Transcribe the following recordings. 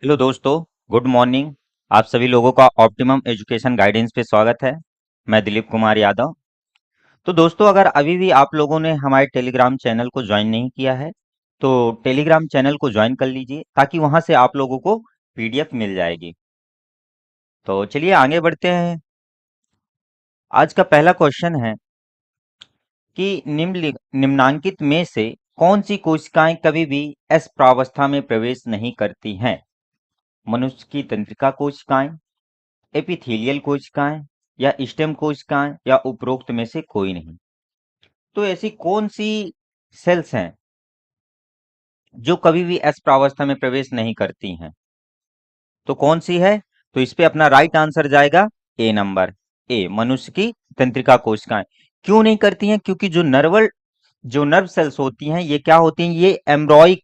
Hello दोस्तों। Good morning. आप सभी लोगों का ऑप्टिमम एजुकेशन गाइडेंस पे स्वागत है। मैं दिलीप कुमार यादव। तो दोस्तों, अगर अभी भी आप लोगों ने हमारे टेलीग्राम चैनल को ज्वाइन नहीं किया है तो टेलीग्राम चैनल को ज्वाइन कर लीजिए, ताकि वहां से आप लोगों को पीडीएफ मिल जाएगी। तो चलिए आगे बढ़ते हैं। आज का पहला क्वेश्चन है कि निम्नांकित में से कौन सी कोशिकाएं कभी भी एस प्रावस्था में प्रवेश नहीं करती हैं? मनुष्य की तंत्रिका कोशिकाएं, एपिथेलियल कोशिकाएं, या स्टेम कोशिकाएं, या उपरोक्त में से कोई नहीं। तो ऐसी कौन सी सेल्स हैं जो कभी भी एस प्रावस्था में प्रवेश नहीं करती हैं? तो कौन सी है? तो इस पे अपना राइट आंसर जाएगा ए नंबर। ए, मनुष्य की तंत्रिका कोशिकाएं। क्यों नहीं करती हैं? क्योंकि जो नर्व सेल्स होती हैं ये क्या होती हैं, ये एम्ब्रॉइक,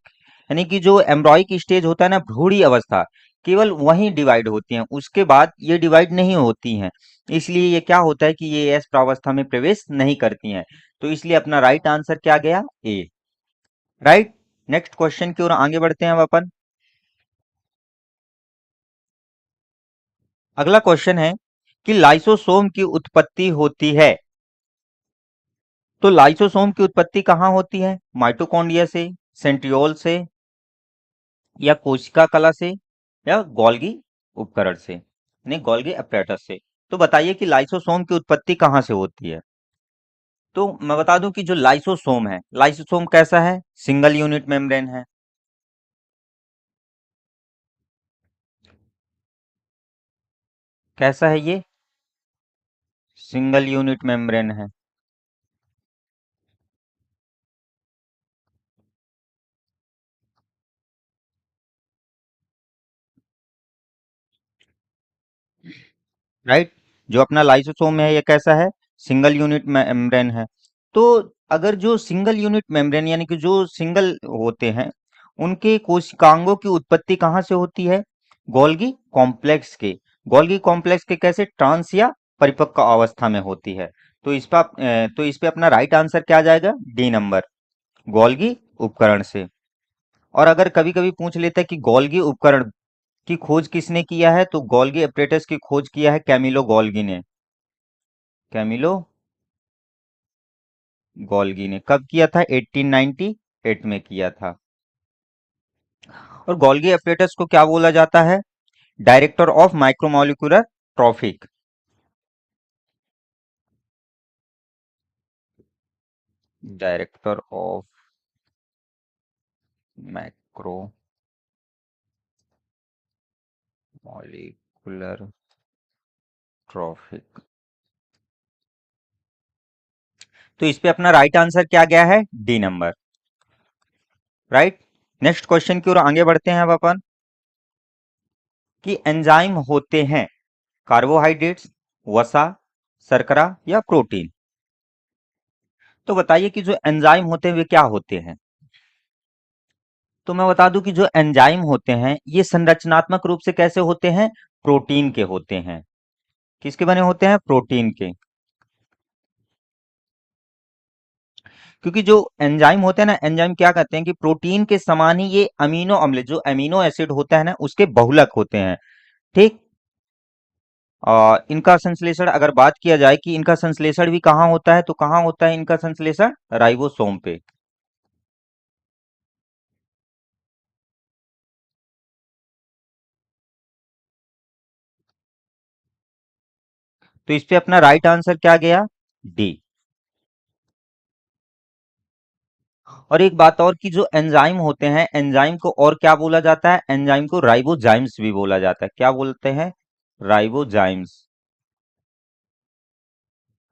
यानी कि जो एम्ब्रॉइक स्टेज होता है ना, भ्रूणी अवस्था, केवल वहीं डिवाइड होती हैं, उसके बाद ये डिवाइड नहीं होती हैं। इसलिए ये क्या होता है कि ये एस प्रावस्था में प्रवेश नहीं करती हैं। तो इसलिए अपना राइट आंसर क्या गया? ए। राइट। नेक्स्ट क्वेश्चन की ओर आगे बढ़ते हैं अब अपन। अगला क्वेश्चन है कि लाइसोसोम की उत्पत्ति होती है। तो लाइसोसोम की उत्पत्ति कहाँ होती है? माइटोकॉन्ड्रिया से, सेंट्रियोल से, या कोशिका कला से, या गोल्गी उपकरण से, यानी गोल्गी अपैरेटस से। तो बताइए कि लाइसोसोम की उत्पत्ति कहाँ से होती है? तो मैं बता दूं कि जो लाइसोसोम है, लाइसोसोम कैसा है? सिंगल यूनिट मेम्ब्रेन है। कैसा है ये? सिंगल यूनिट मेम्ब्रेन है। राइट। जो अपना लाइसोसोम है ये कैसा है? सिंगल यूनिट मेम्ब्रेन है। तो अगर जो सिंगल यूनिट मेम्ब्रेन, यानी कि जो सिंगल होते हैं, उनके कोशिकांगों की उत्पत्ति कहाँ से होती है? गोल्गी कॉम्प्लेक्स के। गोल्गी कॉम्प्लेक्स के कैसे? ट्रांस या परिपक्व अवस्था में होती है। तो तो इस पे अपना राइट आंसर क्या आ जाएगा? डी नंबर, गोल्गी उपकरण से। और अगर कभी कभी पूछ लेता है कि गोल्गी उपकरण की खोज किसने किया है, तो गोल्गी अपरेटस की खोज किया है कैमिलो गोल्गी ने। कैमिलो गोल्गी ने कब किया था? 1898 में किया था। और गोल्गी अपरेटस को क्या बोला जाता है? Director of micromolecular trophic. Director of macro molecular trophic. तो इस पे अपना राइट आंसर क्या गया है? D number. Right. Next question की ओर आगे बढ़ते हैं अब अपन, कि एंजाइम होते हैं कार्बोहाइड्रेट्स, वसा, शर्करा, या प्रोटीन। तो बताइए कि जो एंजाइम होते हैं वे क्या होते हैं? तो मैं बता दूं कि जो एंजाइम होते हैं ये संरचनात्मक रूप से कैसे होते हैं? प्रोटीन के होते हैं। किसके बने होते हैं? प्रोटीन के। क्योंकि जो एंजाइम होते हैं ना, एंजाइम क्या कहते हैं कि प्रोटीन के समान ही ये अमीनो अम्ल, जो अमीनो एसिड होता है ना, उसके बहुलक होते हैं। ठीक। इनका संश्लेषण अगर बात किया जाए कि इनका संश्लेषण भी कहाँ होता है, तो कहाँ होता है इनका संश्लेषण? राइबोसोम पे। तो इस पे अपना राइट आंसर क्या गया? डी। और एक बात और, कि जो एंजाइम होते हैं, एंजाइम को और क्या बोला जाता है? एंजाइम को राइबोजाइम्स भी बोला जाता है। क्या बोलते हैं? राइबोजाइम्स।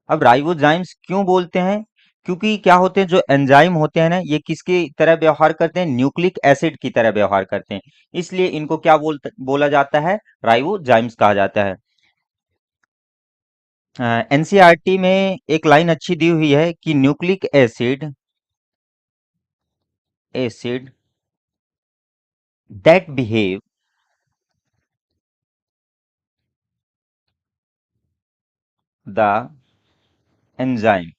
अब राइबोजाइम्स क्यों बोलते हैं? क्योंकि क्या होते हैं, जो एंजाइम होते हैं ना, ये किसकी तरह व्यवहार करते हैं? न्यूक्लिक एसिड की तरह व्यवहार करते हैं। इसलिए इनको क्या बोला जाता है? राइबोजाइम्स कहा जाता है। एनसीईआरटी में एक लाइन अच्छी दी हुई है कि nucleic acid that behave the enzyme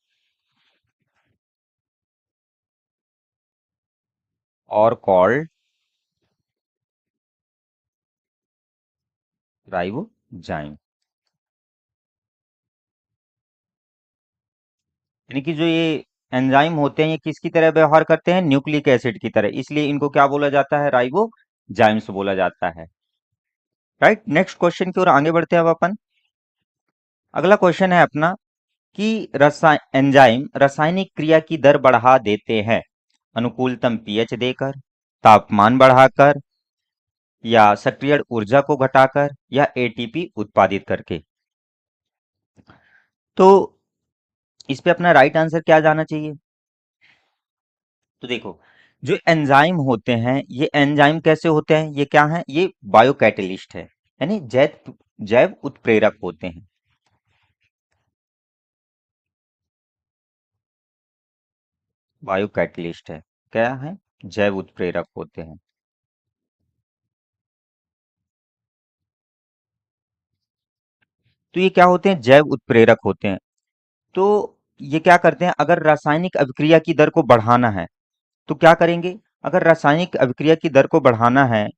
और कॉल्ड राइबोजाइम। यानी कि जो ये एंजाइम होते हैं ये किसकी तरह व्यवहार करते हैं, न्यूक्लिक एसिड की तरह, इसलिए इनको क्या बोला जाता है, राइबोजाइम्स बोला जाता है। राइट, नेक्स्ट क्वेश्चन की ओर आगे बढ़ते हैं अब अपन। अगला क्वेश्चन है अपना कि एंजाइम रासायनिक क्रिया की दर बढ़ा देते हैं अनुकूलतम पीएच देकर, तापमान बढ़ाकर, या सक्रिय ऊर्जा को घटाकर, या एटीपी उत्पादित करके। तो इस पे अपना राइट आंसर क्या जाना चाहिए। तो देखो, जो एंजाइम होते हैं ये एंजाइम कैसे होते हैं, ये क्या है, ये बायोकैटलिस्ट है, यानी जैव जैव उत्प्रेरक होते हैं। बायोकैटलिस्ट है, क्या है, जैव उत्प्रेरक होते हैं। तो ये क्या होते हैं, जैव उत्प्रेरक होते हैं। तो ये क्या करते हैं, अगर रासायनिक अभिक्रिया की दर को बढ़ाना है तो क्या करेंगे, अगर रासायनिक अभिक्रिया की दर को बढ़ाना है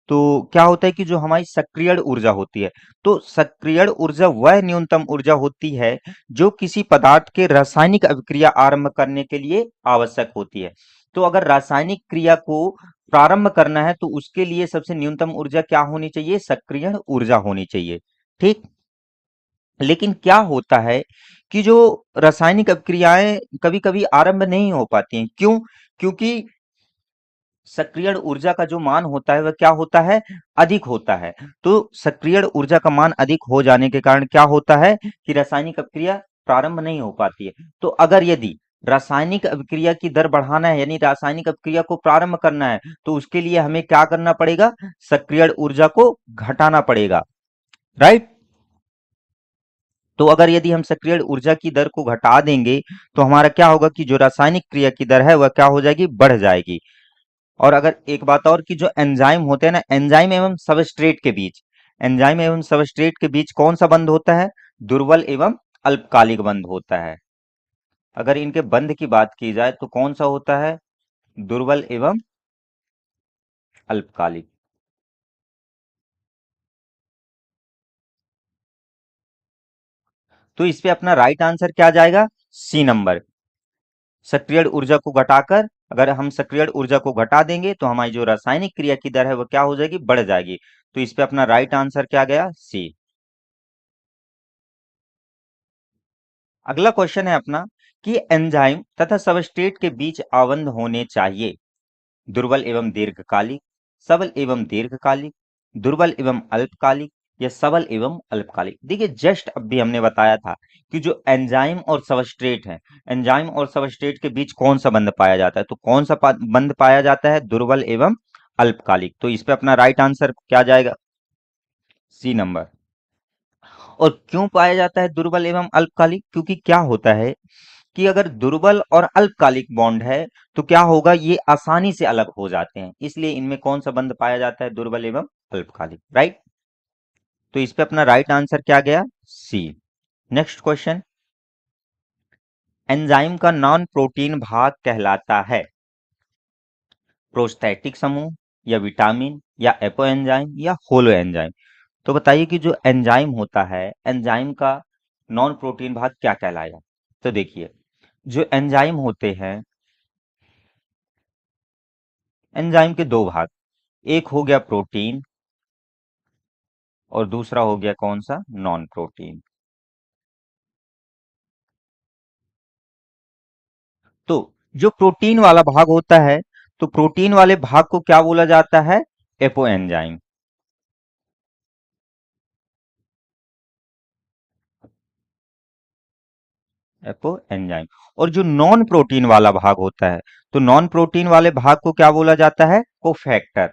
तो क्या होता है कि जो हमारी सक्रियण ऊर्जा होती है, तो सक्रियण ऊर्जा वह न्यूनतम ऊर्जा होती है जो किसी पदार्थ के रासायनिक अभिक्रिया आरंभ करने के लिए आवश्यक होती है। तो अगर रासायनिक क्रिया को प्रारंभ करना है तो उसके लिए सबसे न्यूनतम ऊर्जा क्या होनी चाहिए, सक्रियण ऊर्जा होनी चाहिए। ठीक, लेकिन क्या होता है कि जो रासायनिक अभिक्रियाएं कभी कभी आरंभ नहीं हो पाती हैं, क्यों, क्योंकि सक्रियण ऊर्जा का जो मान होता है वह क्या होता है, अधिक होता है। तो सक्रियण ऊर्जा का मान अधिक हो जाने के कारण क्या होता है कि रासायनिक अभिक्रिया प्रारंभ नहीं हो पाती है। तो अगर यदि रासायनिक अभिक्रिया की दर बढ़ाना है यानी रासायनिक अभिक्रिया को प्रारंभ करना है तो उसके लिए हमें क्या करना पड़ेगा, सक्रियण ऊर्जा को घटाना पड़ेगा। राइट, तो अगर यदि हम सक्रियण ऊर्जा की दर को घटा देंगे तो हमारा क्या होगा कि जो रासायनिक क्रिया की दर है वह क्या हो जाएगी, बढ़ जाएगी। और अगर एक बात और कि जो एंजाइम होते हैं ना, एंजाइम एवं सबस्ट्रेट के बीच, एंजाइम एवं सबस्ट्रेट के बीच कौन सा बंध होता है, दुर्बल एवं अल्पकालिक बंध होता है। अगर इनके बंध की बात की जाए तो कौन सा होता है, दुर्बल एवं अल्पकालिक। तो इस पे अपना राइट आंसर क्या जाएगा, सी नंबर। सक्रियण ऊर्जा को घटाकर, अगर हम सक्रियण ऊर्जा को घटा देंगे तो हमारी जो रासायनिक क्रिया की दर है वो क्या हो जाएगी, बढ़ जाएगी। तो इस पे अपना राइट आंसर क्या गया, सी। अगला क्वेश्चन है अपना कि एंजाइम तथा सबस्ट्रेट के बीच आबंध होने चाहिए दुर्बल एवं दीर्घकालिक, सबल एवं दीर्घकालिक, दुर्बल एवं अल्पकालिक, या सबल एवं अल्पकालिक। देखिए जस्ट अभी हमने बताया था कि जो एंजाइम और सबस्ट्रेट है, एंजाइम और सबस्ट्रेट के बीच कौन सा बंध पाया जाता है, तो कौन सा बंध पाया जाता है, दुर्बल एवं अल्पकालिक। तो इस पे अपना राइट आंसर क्या जाएगा, सी नंबर। और क्यों पाया जाता है दुर्बल एवं अल्पकालिक, क्योंकि क्या होता है कि अगर दुर्बल और अल्पकालिक बॉन्ड है तो क्या होगा, ये आसानी से अलग हो जाते हैं, इसलिए इनमें कौन सा बंध पाया जाता है, दुर्बल एवं अल्पकालिक। राइट, तो इस पे अपना राइट आंसर क्या गया, सी। नेक्स्ट क्वेश्चन, एंजाइम का नॉन प्रोटीन भाग कहलाता है प्रोस्थेटिक समूह, या विटामिन, या एपो एंजाइम, या होलो एंजाइम। तो बताइए कि जो एंजाइम होता है, एंजाइम का नॉन प्रोटीन भाग क्या कहलाएगा। तो देखिए, जो एंजाइम होते हैं, एंजाइम के दो भाग, एक हो गया प्रोटीन और दूसरा हो गया कौन सा, नॉन प्रोटीन। तो जो प्रोटीन वाला भाग होता है, तो प्रोटीन वाले भाग को क्या बोला जाता है, एपो एंजाइम। Apo enzyme. और जो नॉन प्रोटीन वाला भाग होता है, तो नॉन प्रोटीन वाले भाग को क्या बोला जाता है, कोफैक्टर।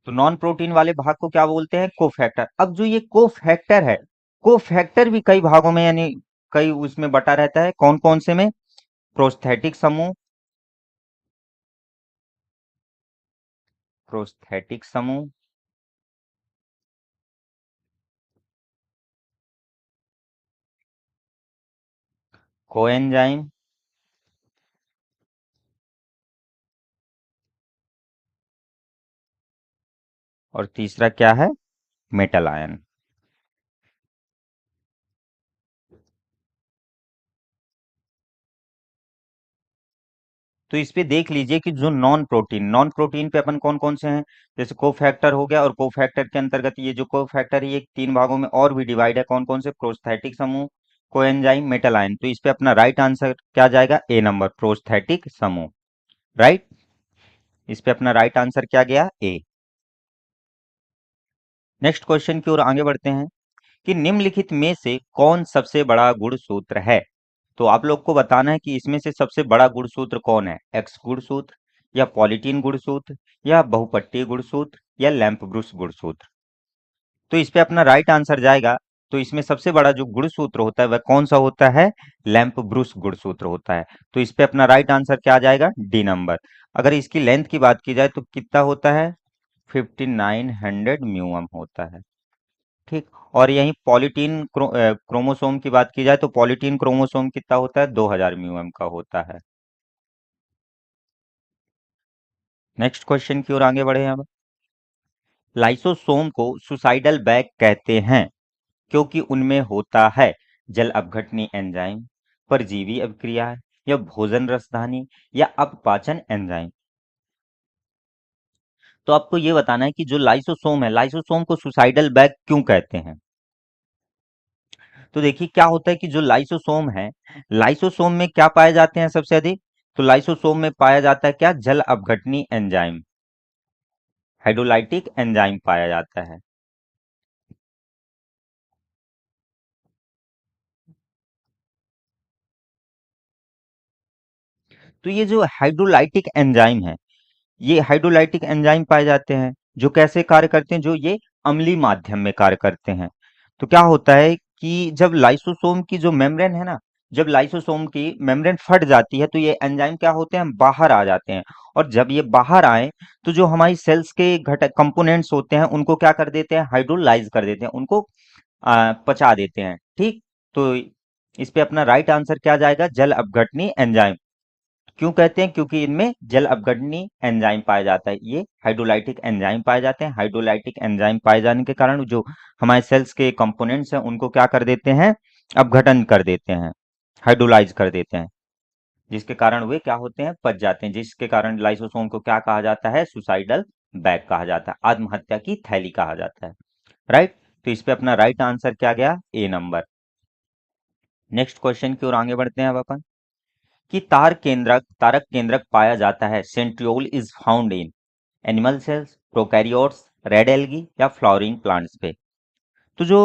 तो नॉन प्रोटीन वाले भाग को क्या बोलते हैं, कोफैक्टर। अब जो ये कोफैक्टर है, कोफैक्टर भी कई भागों में यानी कई उसमें बटा रहता है, कौन कौन से में, प्रोस्थेटिक समूह, प्रोस्थेटिक समूह, कोएंजाइम, और तीसरा क्या है? Metal ion. तो इस पे देख लीजिए कि जो नॉन प्रोटीन पे अपन कौन कौन से हैं। जैसे कोफैक्टर हो गया, और कोफैक्टर के अंतर्गत ये जो कोफैक्टर है ये तीन भागों में और भी डिवाइड है। कौन कौन से? प्रोस्थेटिक समूह, कोएंजाइम, मेटल आयन। तो इस पे अपना राइट आंसर क्या जाएगा? ए नंबर, प्रोस्थेटिक समूह। राइट। इस पे अपना राइट आंसर क्या गया? ए। नेक्स्ट क्वेश्चन की ओर आगे बढ़ते हैं कि निम्नलिखित में से कौन सबसे बड़ा गुणसूत्र है? तो आप लोग को बताना है कि इसमें से सबसे बड़ा गुणसूत्र कौन है? एक्स गुणसूत्र, या पॉलीटीन गुणसूत्र, या बहुपट्टी गुणसूत्र, या लैंप ब्रूस गुणसूत्र। तो इस पे अपना राइट आंसर जाएगा। तो इसमें सबसे बड़ा जो गुणसूत्र होता है वह कौन सा होता है? लैंप ब्रूस गुणसूत्र होता है। तो इस पे अपना राइट आंसर क्या आ जाएगा? D number. अगर इसकी लेंथ की बात की जाए तो कितना होता है? 5900 म्यूम होता है। ठीक। और यहीं पॉलीटीन क्रोमोसोम की बात की जाए तो पॉलीटीन क्रोमोसोम कितना होता है? 2000 म्यूम का होता है। नेक्स्ट क्वेश्चन की ओर आगे बढ़े अब। लाइसोसोम को सुसाइडल बैग कहते हैं क्योंकि उनमें होता है जल अपघटनी एंजाइम, परजीवी अभिक्रिया, या भोजन रसधानी, या अपपाचन एंजाइम। तो आपको ये बताना है कि जो लाइसोसोम है, लाइसोसोम को सुसाइडल बैग क्यों कहते हैं। तो देखिए क्या होता है कि जो लाइसोसोम है, लाइसोसोम में क्या पाए जाते हैं सबसे अधिक? तो लाइसोसोम में पाया जाता है क्या? जल अपघटनी एंजाइम, हाइड्रोलाइटिक एंजाइम पाया जाता है। तो ये जो हाइड्रोलाइटिक एंजाइम है, ये हाइड्रोलाइटिक एंजाइम पाए जाते हैं जो कैसे कार्य करते हैं? जो ये अम्लीय माध्यम में कार्य करते हैं। तो क्या होता है कि जब लाइसोसोम की जो मेम्ब्रेन है ना, जब लाइसोसोम की मेम्ब्रेन फट जाती है तो ये एंजाइम क्या होते हैं? बाहर आ जाते हैं। और जब ये बाहर आए तो जो हमारी सेल्स के घटक कंपोनेंट्स होते हैं उनको क्या कर देते हैं? हाइड्रोलाइज कर देते हैं, उनको पचा देते हैं। ठीक। तो इस पे अपना राइट आंसर क्या जाएगा? जल अपघटनी एंजाइम। क्यों कहते हैं? क्योंकि इनमें जल अपघटनी एंजाइम पाया जाता है। ये हाइड्रोलाइटिक एंजाइम पाए जाते हैं। हाइड्रोलाइटिक एंजाइम पाए जाने के कारण जो हमारे सेल्स के कंपोनेंट्स हैं उनको क्या कर देते हैं? अपघटन कर देते हैं, हाइड्रोलाइज कर देते हैं, जिसके कारण वे क्या होते हैं? पच जाते हैं। जिसके कारण लाइसोसोम को क्या कहा जाता है? सुसाइडल बैग कहा जाता है, आत्महत्या की थैली कहा जाता है। राइट। तो इस पे अपना राइट आंसर क्या गया? ए नंबर। नेक्स्ट क्वेश्चन की ओर आगे बढ़ते हैं अब अपन कि तारक केंद्रक पाया जाता है। Centriole is found in animal cells, prokaryotes, red algae, या फ्लावरिंग प्लांट्स पे। तो जो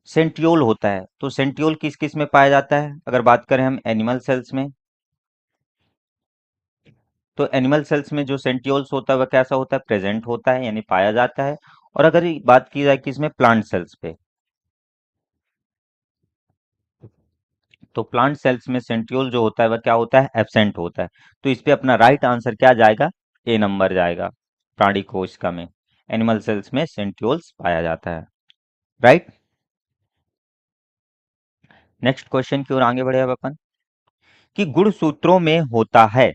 सेंट्रियोल होता है, तो सेंट्रियोल किस किस में पाया जाता है? अगर बात करें हम एनिमल सेल्स में, तो एनिमल सेल्स में जो सेंट्रियोल्स होता है वह कैसा होता है? प्रेजेंट होता है, यानी पाया जाता है। और अगर ये बात की जाए किसमें? प्लांट सेल्स पे, तो प्लांट सेल्स में सेंट्रियोल जो होता है वह क्या होता है? एब्सेंट होता है। तो इस पे अपना राइट आंसर क्या जाएगा? ए नंबर जाएगा। प्राणी कोशिका में, एनिमल सेल्स में सेंट्रियोल्स पाया जाता है। राइट। नेक्स्ट क्वेश्चन की ओर आगे बढ़े अब अपन कि गुणसूत्रों में होता है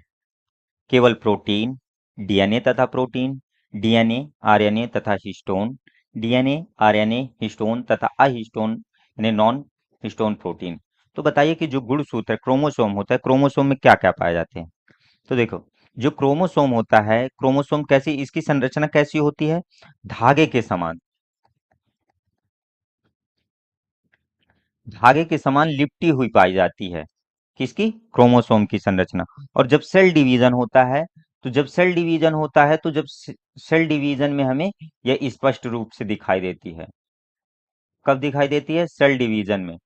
केवल प्रोटीन, डीएनए तथा प्रोटीन, डीएनए, आरएनए तथा हिस्टोन, डीएनए, आरएनए, हिस्टोन तथा अहिस्टोन, यानी नॉन हिस्टोन प्रोटीन। तो बताइए कि जो गुणसूत्र है, क्रोमोसोम होता है, क्रोमोसोम में क्या क्या पाए जाते हैं? तो देखो, जो क्रोमोसोम होता है, क्रोमोसोम कैसी, इसकी संरचना कैसी होती है? धागे के समान, धागे के समान लिपटी हुई पाई जाती है। किसकी? क्रोमोसोम की संरचना। और जब सेल डिवीजन होता है, तो जब सेल डिवीजन होता है तो जब सेल डिवीजन में हमें यह स्पष्ट रूप से दिखाई देती है। कब दिखाई देती है? सेल डिवीजन में।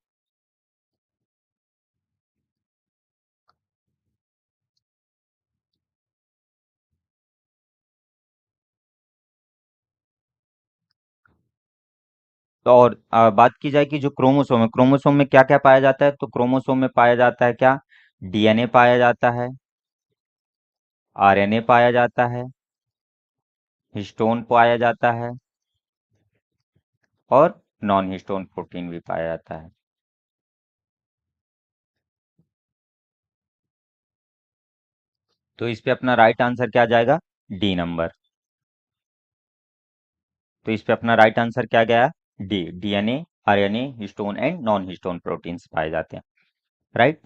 तो और बात की जाए कि जो क्रोमोसोम है, क्रोमोसोम में क्या क्या पाया जाता है? तो क्रोमोसोम में पाया जाता है क्या? डीएनए पाया जाता है, आरएनए पाया जाता है, हिस्टोन पाया जाता है, और नॉन हिस्टोन प्रोटीन भी पाया जाता है। तो इस पे अपना राइट आंसर क्या जाएगा? D number. तो इस पे अपना राइट आंसर क्या गया? D, DNA, RNA, histone and non histone proteins पाए जाते हैं। राइट।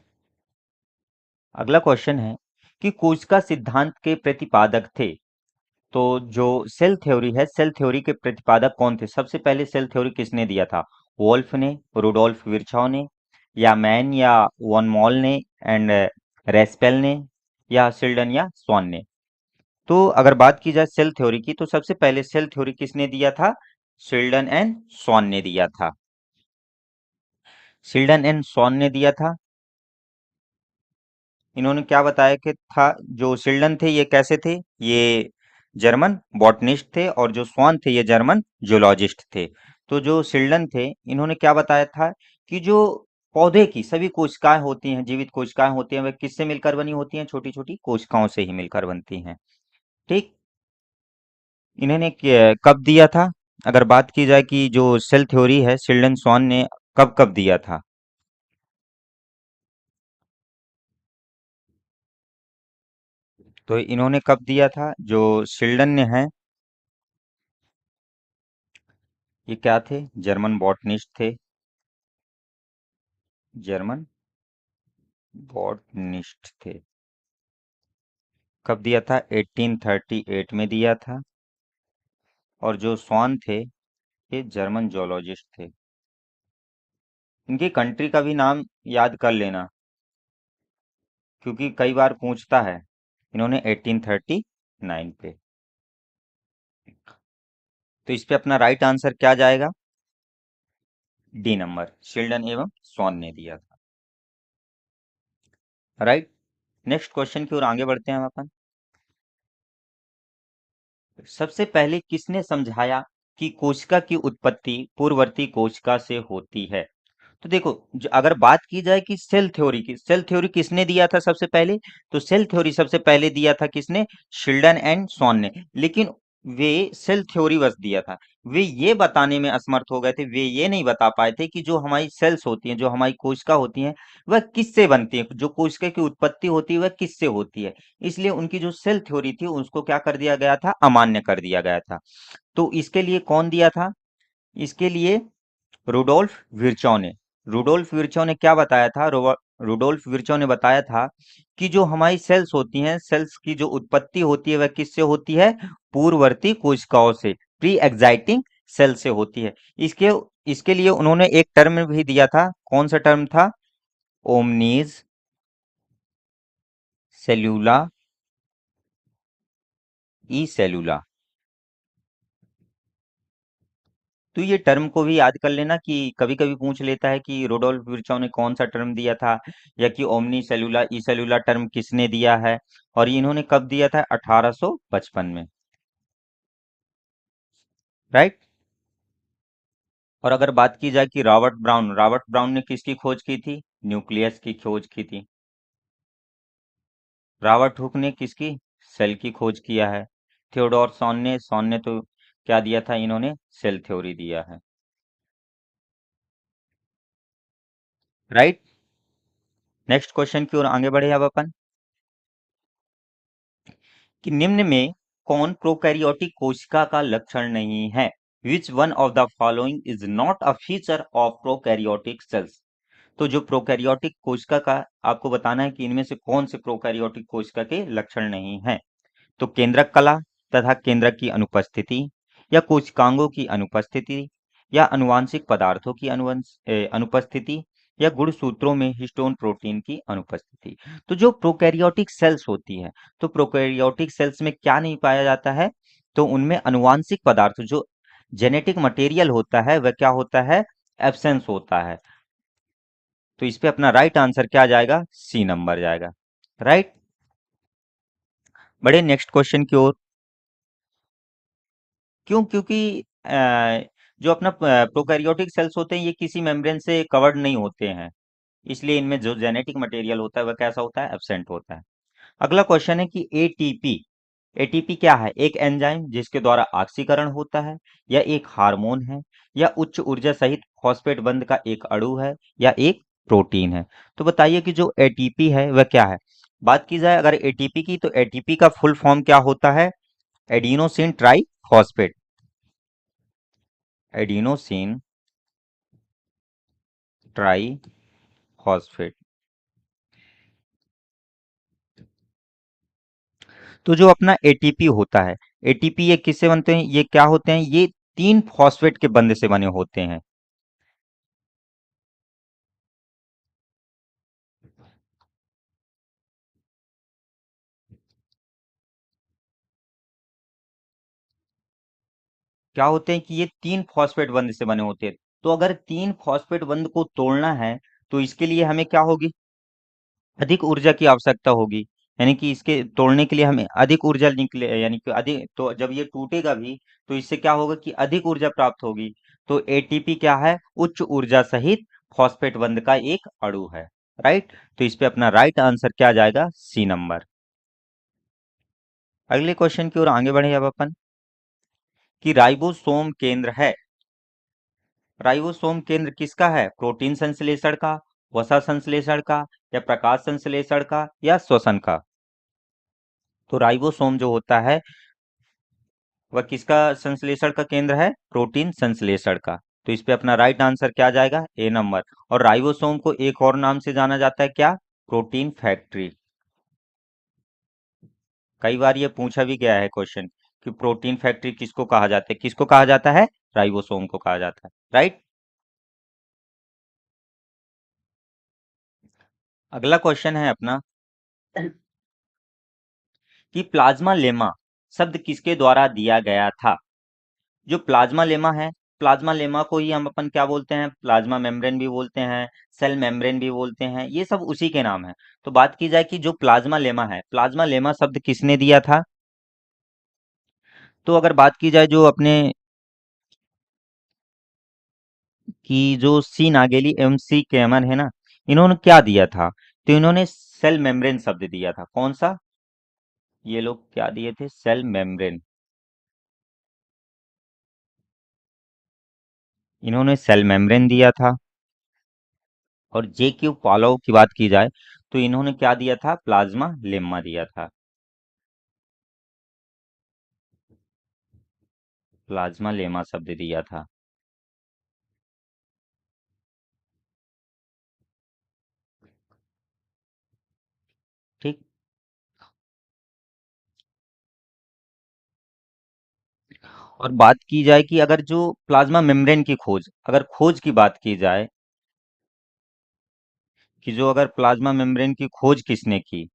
अगला क्वेश्चन है कि कोशिका सिद्धांत के प्रतिपादक थे। तो जो सेल थ्योरी है, सेल थ्योरी के प्रतिपादक कौन थे? सबसे पहले सेल थ्योरी किसने दिया था? वोल्फ ने, रुडोल्फ विर्चॉ ने, या मैन या वन मॉल ने एंड रेस्पेल ने, या सिल्डन या स्वान ने? तो अगर बात की जाए सेल थ्योरी की, तो सबसे पहले सेल थ्योरी किसने दिया था? सिल्डन एंड स्वान ने दिया था। सिल्डन एंड स्वान ने दिया था। इन्होंने क्या बताया कि था, जो सिल्डन थे ये कैसे थे? ये जर्मन बॉटनिस्ट थे, और जो स्वान थे ये जर्मन जूलॉजिस्ट थे। तो जो सिल्डन थे, इन्होंने क्या बताया था कि जो पौधे की सभी कोशिकाएं होती हैं, जीवित कोशिकाएं होती हैं, वह किससे मिलकर बनी होती हैं? छोटी छोटी कोशिकाओं से ही मिलकर बनती हैं। ठीक। इन्होंने कब दिया था? अगर बात की जाए कि जो सेल थ्योरी है, सिल्डन स्वान ने कब कब दिया था? तो इन्होंने कब दिया था? जो सिल्डन ने है, ये क्या थे? जर्मन बॉटनिस्ट थे। जर्मन बॉटनिस्ट थे। कब दिया था? 1838 में दिया था। और जो स्वान थे, ये जर्मन जोलॉजिस्ट थे। इनकी कंट्री का भी नाम याद कर लेना, क्योंकि कई बार पूछता है। इन्होंने 1839 पे। तो इस पे अपना राइट आंसर क्या जाएगा? डी नंबर, शिल्डन एवं स्वान ने दिया था। राइट। नेक्स्ट क्वेश्चन की ओर आगे बढ़ते हैं हम अपन। सबसे पहले किसने समझाया कि कोशिका की उत्पत्ति पूर्ववर्ती कोशिका से होती है? तो देखो, अगर बात की जाए कि सेल थ्योरी की, सेल थ्योरी किसने दिया था सबसे पहले? तो सेल थ्योरी सबसे पहले दिया था किसने? शिल्डन एंड सॉन ने। लेकिन वे सेल थ्योरी बस दिया था, वे ये बताने में असमर्थ हो गए थे, वे ये नहीं बता पाए थे कि जो हमारी सेल्स होती हैं, जो हमारी कोशिका होती हैं, वह किससे बनती है, जो कोशिका की उत्पत्ति होती है वह किससे होती है। इसलिए उनकी जो सेल थ्योरी थी उसको क्या कर दिया गया था? अमान्य कर दिया गया था। तो इसके लिए कौन दिया था? इसके लिए रुडोल्फ विर्चॉ ने। रुडोल्फ विर्चॉ ने क्या बताया था? रुडोल्फ विर्चॉ ने बताया था कि जो हमारी सेल्स होती हैं, सेल्स की जो उत्पत्ति होती है वह किससे होती है? पूर्ववर्ती कोशिकाओं से, प्री एग्जाइटिंग सेल से होती है। इसके इसके लिए उन्होंने एक टर्म भी दिया था। कौन सा टर्म था? ओमनीज सेल्यूला ई सेल्यूला। तो ये टर्म को भी याद कर लेना, कि कभी कभी पूछ लेता है कि रोडोल्फ विर्चॉ ने कौन सा टर्म दिया था, या कि ओमनी सेलुला ई सेलुला टर्म किसने दिया है, और ये इन्होंने कब दिया था? 1855 में। राइट। और अगर बात की जाए कि रॉबर्ट ब्राउन ने किसकी खोज की थी? न्यूक्लियस की खोज की थी। रॉबर्ट हुक ने किसकी? सेल की खोज किया है। थियोडोर सॉन ने तो क्या दिया था? इन्होंने सेल थ्योरी दिया है। राइट। नेक्स्ट क्वेश्चन की ओर आगे बढ़े अब अपन, कि निम्न में कौन प्रोकैरियोटिक कोशिका का लक्षण नहीं है? Which one of the following is not a feature of prokaryotic cells? तो जो प्रोकैरियोटिक कोशिका का आपको बताना है कि इनमें से कौन से प्रोकैरियोटिक कोशिका के लक्षण नहीं है। तो केंद्रक कला तथा केंद्रक की अनुपस्थिति, या कोशिकांगों की अनुपस्थिति, या अनुवांशिक पदार्थों की अनुपस्थिति, या गुणसूत्रों में हिस्टोन प्रोटीन की अनुपस्थिति। तो जो प्रोकैरियोटिक सेल्स होती है, तो प्रोकैरियोटिक सेल्स में क्या नहीं पाया जाता है? तो उनमें अनुवांशिक पदार्थ, जो जेनेटिक मटेरियल होता है, वह क्या होता है? एब्सेंस होता है। तो इस पे अपना राइट आंसर क्या जाएगा? सी नंबर जाएगा। राइट। बड़े नेक्स्ट क्वेश्चन की ओर। क्यों? क्योंकि जो अपना प्रोकैरियोटिक सेल्स होते हैं ये किसी मेम्ब्रेन से कवर्ड नहीं होते हैं, इसलिए इनमें जो जेनेटिक मटेरियल होता है वह कैसा होता है? एब्सेंट होता है। अगला क्वेश्चन है कि एटीपी, एटीपी क्या है? एक एंजाइम जिसके द्वारा ऑक्सीकरण होता है, या एक हार्मोन है, या उच्च ऊर्जा सहित फॉस्फेट बंध का एक अणु है, या एक प्रोटीन है? तो बताइए कि जो एटीपी है वह क्या है? बात की जाए अगर एटीपी की, तो एटीपी का फुल फॉर्म क्या होता है? Adenosine try phosphate. Adenosine try phosphate. तो जो अपना एटीपी होता है, एटीपी ये किससे बनते हैं, ये क्या होते हैं, ये 3 फॉस्फेट के बंध से बने होते हैं। क्या होते हैं कि ये 3 फॉस्फेट बंध से बने होते हैं। तो अगर 3 फॉस्फेट बंध को तोड़ना है, तो इसके लिए हमें क्या होगी, अधिक ऊर्जा की आवश्यकता होगी। यानी कि इसके तोड़ने के लिए हमें अधिक ऊर्जा निकले, यानी कि अधिक, तो जब ये टूटेगा भी तो इससे क्या होगा कि अधिक ऊर्जा प्राप्त होगी। तो एटीपी क्या है, उच्च ऊर्जा सहित फॉस्फेट बंध का एक अणु है। राइट, तो इस पे अपना राइट आंसर क्या आ जाएगा, सी नंबर। अगले क्वेश्चन की ओर आगे बढ़े अब अपन, कि राइबोसोम केंद्र है, राइबोसोम केंद्र किसका है, प्रोटीन संश्लेषण का, वसा संश्लेषण का, या प्रकाश संश्लेषण का, या श्वसन का। तो राइबोसोम जो होता है वह किसका संश्लेषण का केंद्र है, प्रोटीन संश्लेषण का। तो इस पे अपना राइट आंसर क्या आ जाएगा, ए नंबर। और राइबोसोम को एक और नाम से जाना जाता है, क्या, प्रोटीन फैक्ट्री। कई बार ये पूछा भी गया है क्वेश्चन कि प्रोटीन फैक्ट्री किसको कहा जाता है, किसको कहा जाता है, राइबोसोम को कहा जाता है। राइट। अगला क्वेश्चन है अपना, कि प्लाज्मा लेमा शब्द किसके द्वारा दिया गया था। जो प्लाज्मा लेमा है, प्लाज्मा लेमा को ही हम अपन क्या बोलते हैं, प्लाज्मा मेम्ब्रेन भी बोलते हैं, सेल मेम्ब्रेन भी बोलते हैं, ये सब उसी के नाम है। तो बात की जाए कि जो प्लाज्मा लेमा है, प्लाज्मा लेमा शब्द किसने दिया था। तो अगर बात की जाए जो अपने की जो सी नागेली एवं सी कैमन है ना, इन्होंने क्या दिया था, तो इन्होंने सेल मेम्ब्रेन शब्द दिया था। कौन सा, ये लोग क्या दिए थे, सेल मेम्ब्रेन, इन्होंने सेल मेम्ब्रेन दिया था। और जे क्यू पॉलोव की बात की जाए तो इन्होंने क्या दिया था, प्लाज्मा लेम्मा दिया था, प्लाज्मा लेमा शब्द दिया था। ठीक। और बात की जाए कि अगर जो प्लाज्मा मेम्ब्रेन की खोज, अगर खोज की बात की जाए कि जो अगर प्लाज्मा मेम्ब्रेन की खोज किसने की,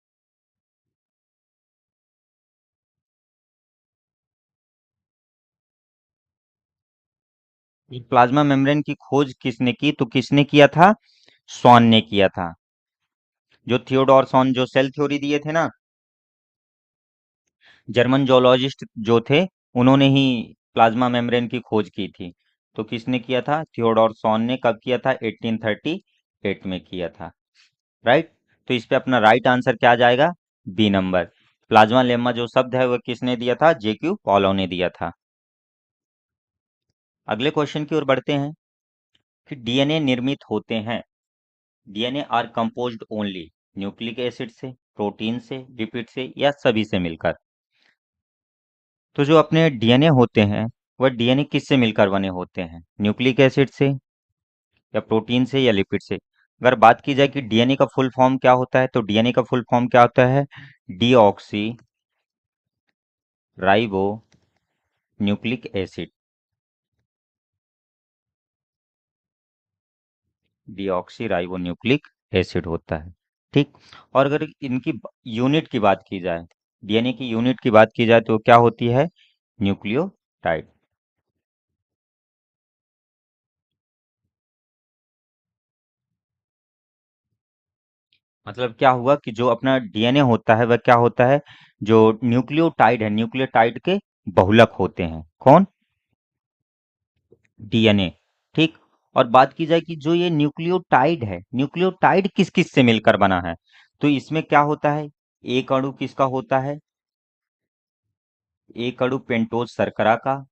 ये प्लाज्मा मेम्ब्रेन की खोज किसने की, तो किसने किया था, स्वॉन ने किया था। जो थियोडोर स्वॉन जो सेल थ्योरी दिए थे ना, जर्मन जोलॉजिस्ट जो थे, उन्होंने ही प्लाज्मा मेम्ब्रेन की खोज की थी। तो किसने किया था, थियोडोर स्वॉन ने। कब किया था, 1838 में किया था। राइट। तो इस पे अपना राइट आंसर क्या आ जाएगा, बी नंबर। प्लाज्मा लेम्मा जो शब्द है वह किसने दिया था, जेक्यू पॉलो ने दिया था। अगले क्वेश्चन की ओर बढ़ते हैं, कि डीएनए निर्मित होते हैं, DNA are composed only, nucleic acid से, प्रोटीन से, लिपिड से, या सभी से मिलकर। तो जो अपने डीएनए होते हैं वह डीएनए किससे मिलकर बने होते हैं, न्यूक्लिक एसिड से, या प्रोटीन से, या लिपिड से। अगर बात की जाए कि डीएनए का फुल फॉर्म क्या होता है, तो डीएनए का फुल फॉर्म क्या होता है, deoxy ribo nucleic acid, deoxy ribo nucleic acid होता है। ठीक। और अगर इनकी यूनिट की बात की जाए, डीएनए की यूनिट की बात की जाए तो क्या होती है, न्यूक्लियोटाइड। मतलब क्या हुआ कि जो अपना डीएनए होता है वह क्या होता है, जो न्यूक्लियोटाइड है, न्यूक्लियोटाइड के बहुलक होते हैं। कौन, डीएनए। ठीक। और बात की जाए कि जो ये न्यूक्लियोटाइड है, न्यूक्लियोटाइड किस किस से मिलकर बना है, तो इसमें क्या होता है, एक अणु किसका होता है, एक अणु पेंटोज शर्करा का,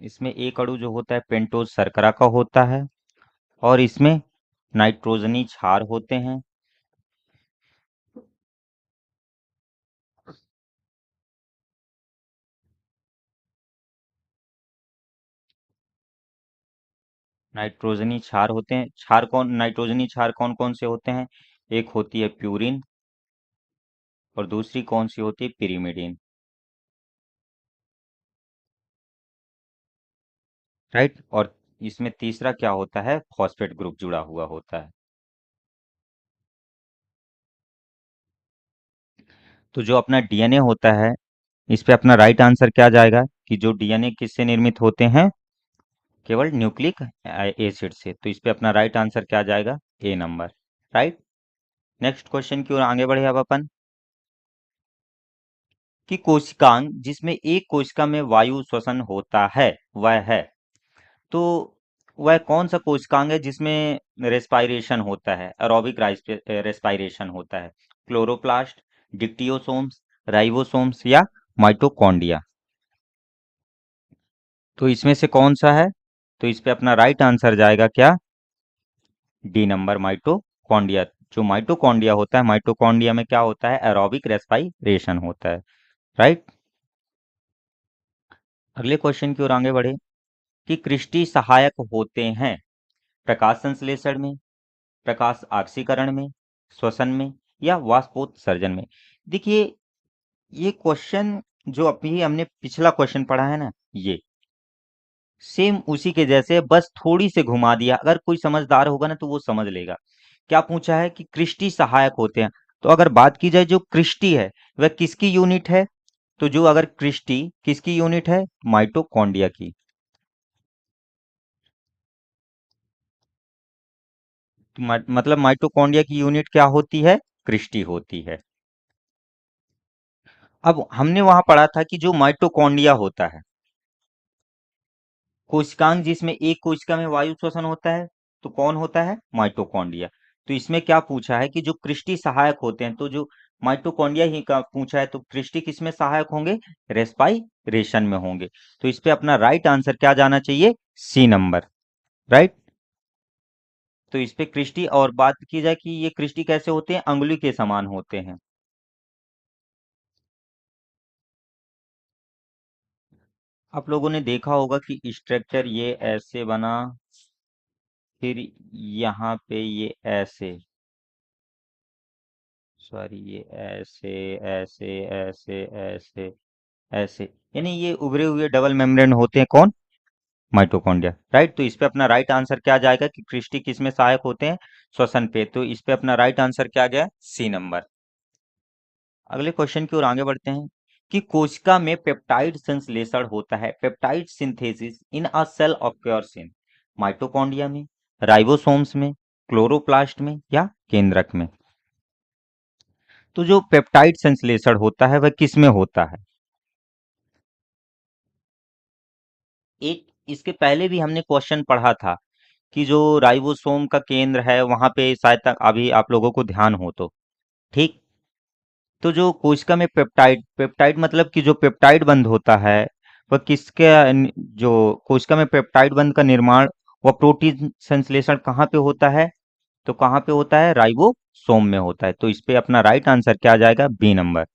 इसमें एक अणु जो होता है पेंटोज शर्करा का होता है। और इसमें नाइट्रोजनी क्षार होते हैं। नाइट्रोजनी क्षार होते हैं। क्षार कौन नाइट्रोजनी क्षार कौन कौन से होते हैं? एक होती है प्यूरिन और दूसरी कौन सी होती है? पिरीमिडीन। राइट। और इसमें तीसरा क्या होता है? फॉस्फेट ग्रुप जुड़ा हुआ होता है। तो जो अपना डीएनए होता है, इस पे अपना राइट आंसर क्या जाएगा कि जो डीएनए किससे निर्मित होते हैं? केवल न्यूक्लिक एसिड से। तो इस पे अपना राइट आंसर क्या जाएगा? ए नंबर। राइट। नेक्स्ट क्वेश्चन की ओर आगे बढ़े अब अपन, कि कोशिकांग जिसमें एक कोशिका में वायु श्वसन होता है वह है। तो वह कौन सा कोशिकांग है जिसमें रेस्पायरेशन होता है, एरोबिक रेस्पायरेशन होता है? क्लोरोप्लास्ट, डिक्टियोसोम्स, राइबोसोम्स या माइटोकॉन्ड्रिया? तो इसमें से कौन सा है? तो इस पे अपना राइट आंसर जाएगा क्या? D number, mitochondria. जो माइटोकॉन्ड्रिया होता है, माइटोकॉन्ड्रिया में क्या होता है? एरोबिक रेस्पायरेशन होता है। राइट। अगले क्वेश्चन की ओर आगे बढ़े, कि कृष्टि सहायक होते हैं प्रकाश संश्लेषण में, प्रकाश आक्सीकरण में, श्वसन में या वाष्पोत्सर्जन में? देखिए, ये क्वेश्चन जो अभी हमने पिछला क्वेश्चन पढ़ा है ना, ये सेम उसी के जैसे, बस थोड़ी से घुमा दिया। अगर कोई समझदार होगा ना तो वो समझ लेगा। क्या पूछा है? कि कृष्टि सहायक होते हैं। तो अगर बात की जाए, जो कृष्टि है वह किसकी यूनिट है? तो जो अगर कृष्टि किसकी यूनिट है? माइटोकॉन्ड्रिया की। तो मतलब माइटोकॉन्ड्रिया की यूनिट क्या होती है? कृष्टि होती है। अब हमने वहां पढ़ा था कि जो माइटोकॉन्ड्रिया होता है, कोशिकांग जिसमें एक कोशिका में वायु श्वसन होता है, तो कौन होता है? माइटोकॉन्ड्रिया। तो इसमें क्या पूछा है कि जो कृष्टि सहायक होते हैं, तो जो माइटोकॉन्ड्रिया ही का पूछा है, तो कृष्टि किसमें सहायक होंगे? रेस्पाइरेशन में होंगे। तो इस पे अपना राइट आंसर क्या जाना चाहिए? C number. राइट। तो इस पे कृष्टि, और बात की जाए कि ये कृष्टि कैसे होते हैं? अंगुली के समान होते हैं। आप लोगों ने देखा होगा कि स्ट्रक्चर ये ऐसे बना, फिर यहाँ पे ये ऐसे, सॉरी, ये ऐसे ऐसे ऐसे ऐसे ऐसे, यानी ये उभरे हुए डबल मेम्ब्रेन होते हैं। कौन? माइटोकॉन्ड्रिया। राइट। तो इस पे अपना राइट आंसर क्या जाएगा कि क्रिस्टी किस में सहायक होते हैं? श्वसन पे। तो इस पे अपना राइट आंसर क्या गया? C number. अगले क्वेश्चन की ओर आगे बढ़ते हैं, कि कोशिका में पेप्टाइड संश्लेषण होता है, peptide synthesis in a cell occurs in, mitochondria में, राइबोसोम्स में, क्लोरोप्लास्ट में या केंद्रक में? तो जो पेप्टाइड संश्लेषण होता है वह किस में होता है? एक इसके पहले भी हमने क्वेश्चन पढ़ा था कि जो राइबोसोम का केंद्र है वहां पे, शायद तक अभी आप लोगों को ध्यान हो तो। ठीक। तो जो कोशिका में पेप्टाइड पेप्टाइड मतलब कि जो पेप्टाइड बंध होता है, वह किसके जो कोशिका में पेप्टाइड बंध का निर्माण, वह प्रोटीन संश्लेषण कहाँ पे होता है? तो कहाँ पे होता है? राइबोसोम में होता है। तो इस पे अपना राइट आंसर क्या जाएगा? B number.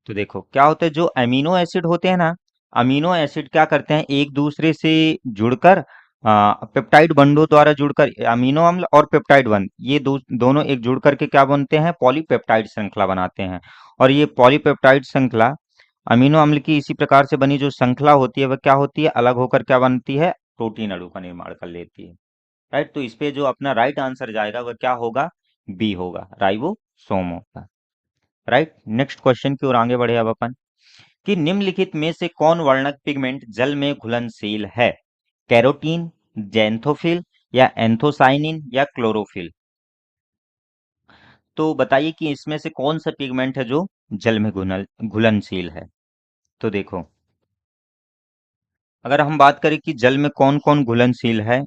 तो देखो क्या होता है, जो अमीनो एसिड होते हैं ना, अमीनो एसिड क्या करते हैं? एक दूसरे से जुड़कर, पेप्टाइड बंधों द्वारा जुड़कर, अमीनो अम्ल और पेप्टाइड बंध, ये दोनों एक जुड़ करके क्या बनते हैं? पॉलीपेप्टाइड श्रृंखला बनाते हैं। और ये पॉलीपेप्टाइड श्रृंखला, अमीनो अम्ल की इसी प्रकार से बनी जो श्रृंखला होती है, वह क्या होती है? अलग होकर क्या बनती है? प्रोटीन अणु का निर्माण कर लेती है। राइट। तो इस पे जो अपना राइट आंसर जाएगा वह क्या होगा? बी होगा, राइबोसोम होगा। राइट। नेक्स्ट क्वेश्चन की ओर आगे बढ़े अब अपन, कि निम्नलिखित में से कौन वर्णक पिगमेंट जल में घुलनशील है? कैरोटीन, जैंथोफिल या एंथोसाइनिन या क्लोरोफिल? तो बताइए कि इसमें से कौन सा पिगमेंट है जो जल में घुलनशील है? तो देखो, अगर हम बात करें कि जल में कौन कौन घुलनशील है,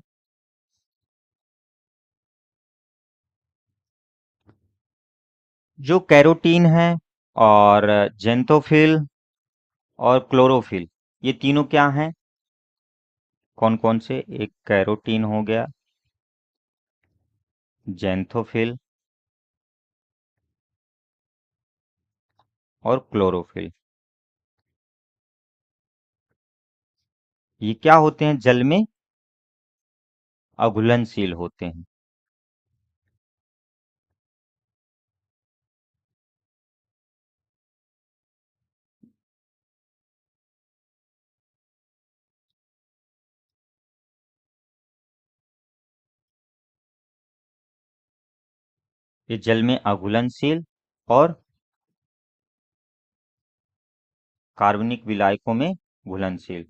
जो कैरोटीन है और जेंथोफिल और क्लोरोफिल, ये तीनों क्या हैं? कौन कौन से? एक कैरोटीन हो गया, जेंथोफिल और क्लोरोफिल। ये क्या होते हैं? जल में अघुलनशील होते हैं। ये जल में अघुलनशील और कार्बनिक विलायकों में घुलनशील।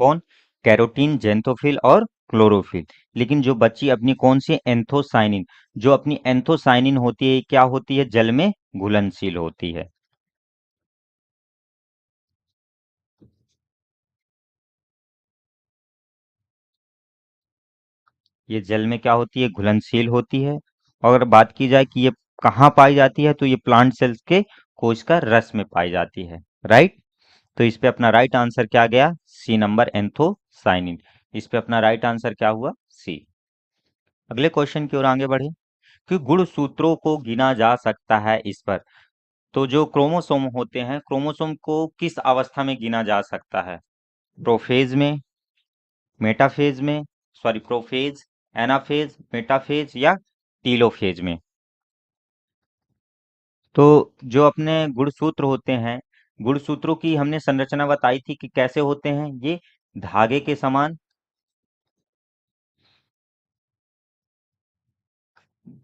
कौन? कैरोटीन, जेंथोफिल और क्लोरोफिल। लेकिन जो बच्ची अपनी कौन सी एंथोसाइनिन, जो अपनी एंथोसाइनिन होती है, क्या होती है? जल में घुलनशील होती है। ये जल में क्या होती है? घुलनशील होती है। और अगर बात की जाए कि ये कहाँ पाई जाती है, तो ये प्लांट सेल्स के कोश का रस में पाई जाती है। राइट। तो इस पे अपना राइट आंसर क्या गया? C number, anthocyanin. इस पे अपना राइट आंसर क्या हुआ? सी। अगले क्वेश्चन की ओर आगे बढ़े कि गुण सूत्रों को गिना जा सकता है इस पर। तो जो क्रोमोसोम होते हैं, क्रोमोसोम को किस अवस्था में गिना जा सकता है? प्रोफेज में, मेटाफेज में, सॉरी प्रोफेज, एनाफेज, मेटाफेज या टीलोफेज में? तो जो अपने गुणसूत्र होते हैं, गुणसूत्रों की हमने संरचना बताई थी कि कैसे होते हैं। ये धागे के समान,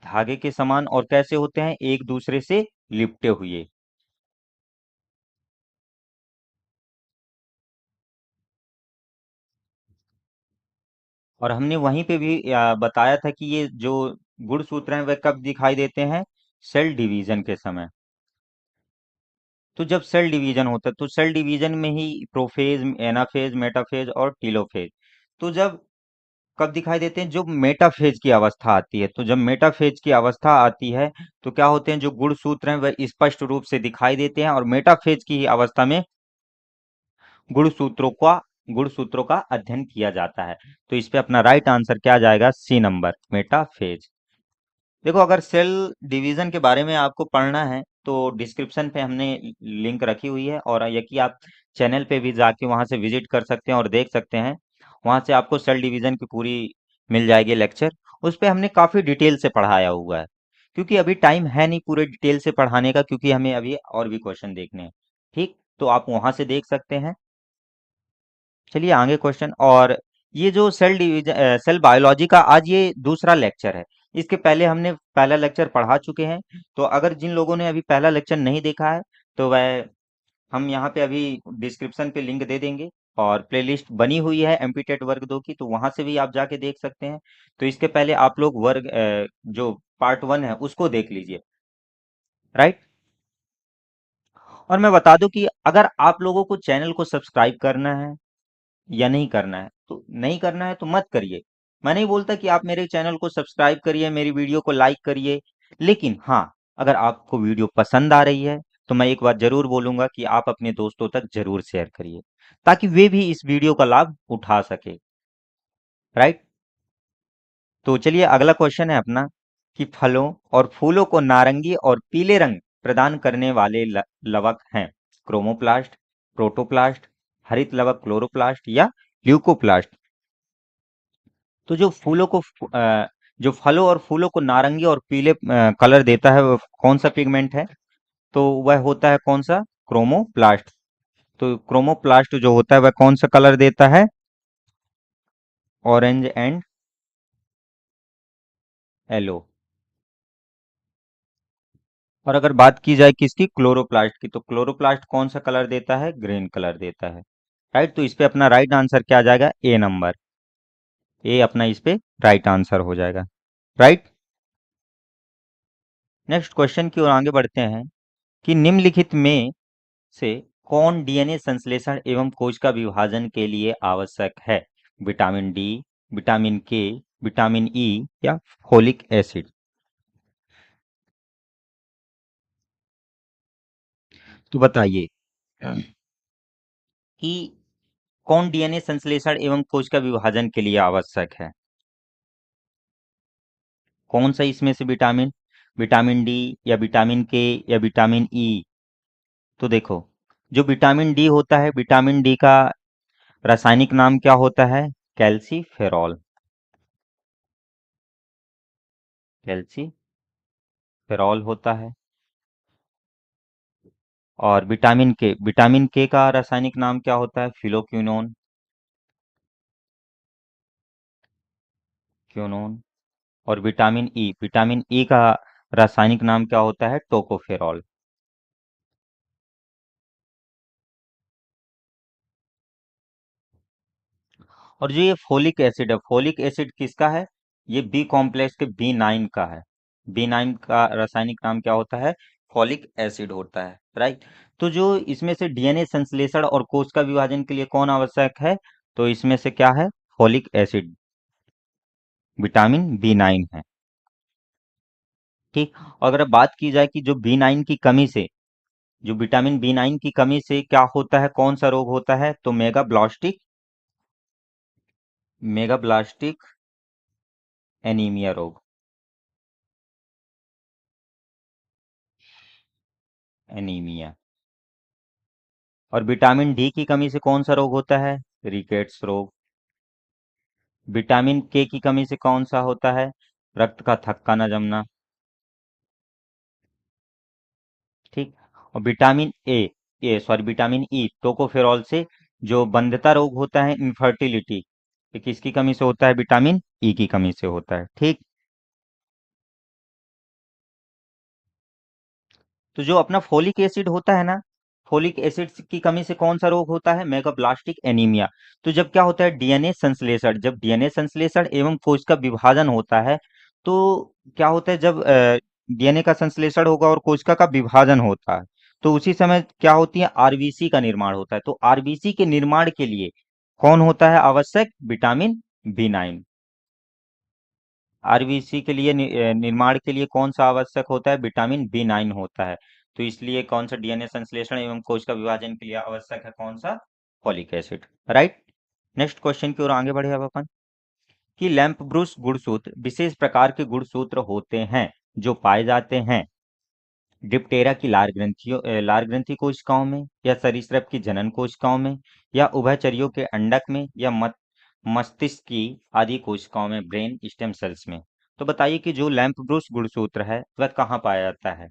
धागे के समान और कैसे होते हैं? एक दूसरे से लिपटे हुए। और हमने वहीं पे भी बताया था कि ये जो गुणसूत्र हैं वह कब दिखाई देते हैं? सेल डिवीजन के समय। तो जब सेल डिवीजन होता है, तो सेल डिवीजन में ही प्रोफेज, एनाफेज, मेटाफेज और टीलोफेज। तो जब कब दिखाई देते हैं? जब मेटाफेज की अवस्था आती है। तो जब मेटाफेज की अवस्था आती है, तो क्या होते हैं? जो गुणसूत्र हैं वह स्पष्ट रूप से दिखाई देते हैं, और मेटाफेज की ही अवस्था में गुणसूत्रों का गुणसूत्रों का अध्ययन किया जाता है। तो इस पे अपना राइट आंसर क्या आ जाएगा? C number, metaphase. देखो, अगर सेल डिवीजन के बारे में आपको पढ़ना है, तो डिस्क्रिप्शन पे हमने लिंक रखी हुई है, और ये कि आप चैनल पे भी जाके वहां से विजिट कर सकते हैं और देख सकते हैं। वहां से आपको सेल डिवीजन की पूरी मिल जाएगी लेक्चर। उस पे हमने काफी डिटेल से पढ़ाया हुआ है। क्योंकि अभी टाइम है नहीं पूरे डिटेल से पढ़ाने का, क्योंकि हमें अभी और भी क्वेश्चन देखने हैं। ठीक, तो आप वहां से देख सकते हैं। चलिए आगे क्वेश्चन। और ये जो सेल डिवीजन, सेल बायोलॉजी का आज ये दूसरा लेक्चर है। इसके पहले हमने पहला लेक्चर पढ़ा चुके हैं। तो अगर जिन लोगों ने अभी पहला लेक्चर नहीं देखा है, तो वह, हम यहाँ पे अभी डिस्क्रिप्शन पे लिंक दे देंगे। और प्लेलिस्ट बनी हुई है एमपीटेट वर्ग 2 की, तो वहां से भी आप जाके देख सकते हैं। तो इसके पहले आप लोग जो पार्ट 1 है उसको देख लीजिए। राइट। और मैं बता दूं कि अगर आप लोगों को चैनल को सब्सक्राइब करना है या नहीं करना है, तो नहीं करना है तो मत करिए। मैं नहीं बोलता कि आप मेरे चैनल को सब्सक्राइब करिए, मेरी वीडियो को लाइक करिए। लेकिन हाँ, अगर आपको वीडियो पसंद आ रही है, तो मैं एक बात जरूर बोलूंगा कि आप अपने दोस्तों तक जरूर शेयर करिए, ताकि वे भी इस वीडियो का लाभ उठा सके। राइट। तो चलिए अगला क्वेश्चन है अपना कि फलों और फूलों को नारंगी और पीले रंग प्रदान करने वाले लवक हैं। क्रोमोप्लास्ट, प्रोटोप्लास्ट, हरित लवक क्लोरोप्लास्ट या ल्यूकोप्लास्ट? तो जो जो फलों और फूलों को नारंगी और पीले कलर देता है, वो कौन सा पिगमेंट है? तो वह होता है कौन सा? क्रोमोप्लास्ट। तो क्रोमोप्लास्ट जो होता है वह कौन सा कलर देता है? Orange and yellow. और अगर बात की जाए किसकी? क्लोरोप्लास्ट की, तो क्लोरोप्लास्ट कौन सा कलर देता है? ग्रीन कलर देता है। राइट। तो इस पे अपना राइट आंसर क्या आ जाएगा? ए नंबर। ए अपना इस पे राइट आंसर हो जाएगा। राइट। नेक्स्ट क्वेश्चन की ओर आगे बढ़ते हैं कि निम्नलिखित में से कौन डीएनए संश्लेषण एवं कोशिका विभाजन के लिए आवश्यक है? विटामिन डी, विटामिन के, विटामिन ई या फोलिक एसिड? तो बताइए कि कौन डीएनए संश्लेषण एवं कोश का विभाजन के लिए आवश्यक है? कौन सा इसमें से विटामिन? विटामिन डी या विटामिन के या विटामिन ई? तो देखो, जो विटामिन डी होता है, विटामिन डी का रासायनिक नाम क्या होता है? कैल्सीफेरॉल। कैल्सीफेरॉल होता है। और विटामिन के का रासायनिक नाम क्या होता है? फिलोक्विनोन। क्विनोन। और विटामिन ई का रासायनिक नाम क्या होता है? टोकोफेरॉल। और जो ये फोलिक एसिड है, फोलिक एसिड किसका है? ये बी कॉम्प्लेक्स के B9 का है। B9 का रासायनिक नाम क्या होता है? फोलिक एसिड होता है, राइट। तो जो इसमें से डीएनए संश्लेषण और कोश का विभाजन के लिए कौन आवश्यक है? तो इसमें से क्या है? फोलिक एसिड, विटामिन B9 है। ठीक। और अगर बात की जाए कि जो B9 की कमी से, जो विटामिन B9 की कमी से क्या होता है, कौन सा रोग होता है? तो मेगाब्लास्टिक एनीमिया रोग। एनीमिया। और विटामिन डी की कमी से कौन सा रोग होता है? रिकेट्स रोग। विटामिन के की कमी से कौन सा होता है? रक्त का थक्का न जमना। ठीक। और विटामिन ई टोकोफेरॉल से जो बंधता रोग होता है, इनफर्टिलिटी, ये किसकी कमी से होता है? विटामिन ई की कमी से होता है। ठीक। तो जो अपना फोलिक एसिड होता है ना, फोलिक एसिड की कमी से कौन सा रोग होता है? मेगाब्लास्टिक एनीमिया। तो जब क्या होता है? डीएनए संश्लेषण, जब डीएनए संश्लेषण एवं कोश का विभाजन होता है, तो क्या होता है? जब डीएनए का संश्लेषण होगा और कोशिका का विभाजन होता है, तो उसी समय क्या होती है? आरबीसी का निर्माण होता है। तो आरबीसी के निर्माण के लिए कौन होता है आवश्यक? Vitamin B9। आरबीसी के लिए निर्माण के लिए कौन सा आवश्यक होता है? विटामिन B9 होता है। तो इसलिए कौन सा डीएनए संश्लेषण एवं कोश का विभाजन के लिए आवश्यक है? कौन सा? Folic acid, right. Next question की ओर आगे बढ़े अब अपन, कि लैंप ब्रूस गुणसूत्र विशेष प्रकार के गुणसूत्र होते हैं जो पाए जाते हैं डिप्टेरा की लार ग्रंथि कोशिकाओं में, या सरीसृप की जनन कोशिकाओं में, या उभयचरियों के अंडक में, या मस्तिष्क की आदि कोशिकाओं में, ब्रेन स्टेम सेल्स में। तो बताइए कि जो लैंप ब्रूस गुणसूत्र है वह कहाँ पाया जाता है?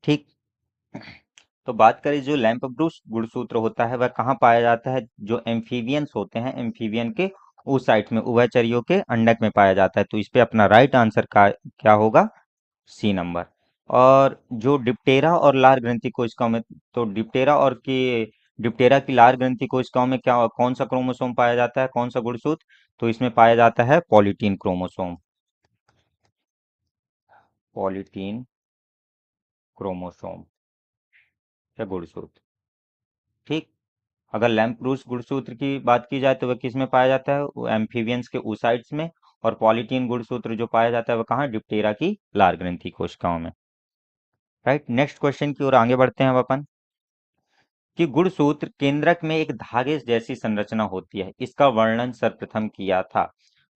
ठीक। तो बात करें, जो लैंप ब्रूस गुणसूत्र होता है वह कहाँ पाया जाता है? जो एम्फीबियंस होते हैं, एम्फीबियन के उस साइट में, उभयचरियों के अंडक में पाया जाता है। तो इस पे अपना राइट आंसर का क्या होगा? C number. और जो डिप्टेरा और लार ग्रंथि कोशिकाओं में, तो डिप्टेरा की लार ग्रंथि कोशिकाओं में क्या, कौन सा क्रोमोसोम पाया जाता है? कौन सा गुणसूत्र? तो इसमें पाया जाता है पॉलीटीन क्रोमोसोम। पॉलीटीन क्रोमोसोम या गुणसूत्र। ठीक। अगर लैम्प्रोस गुणसूत्र की बात की जाए तो वह किस में पाया जाता है? वो एम्फीबियंस के oocytes में। और पॉलीटीन गुणसूत्र जो पाया जाता है वह कहाँ? डिप्टेरा की लार ग्रंथि कोशिकाओं में, राइट। नेक्स्ट क्वेश्चन की ओर आगे बढ़ते हैं अब अपन, कि गुणसूत्र केंद्रक में एक धागे जैसी संरचना होती है, इसका वर्णन सर्वप्रथम किया था।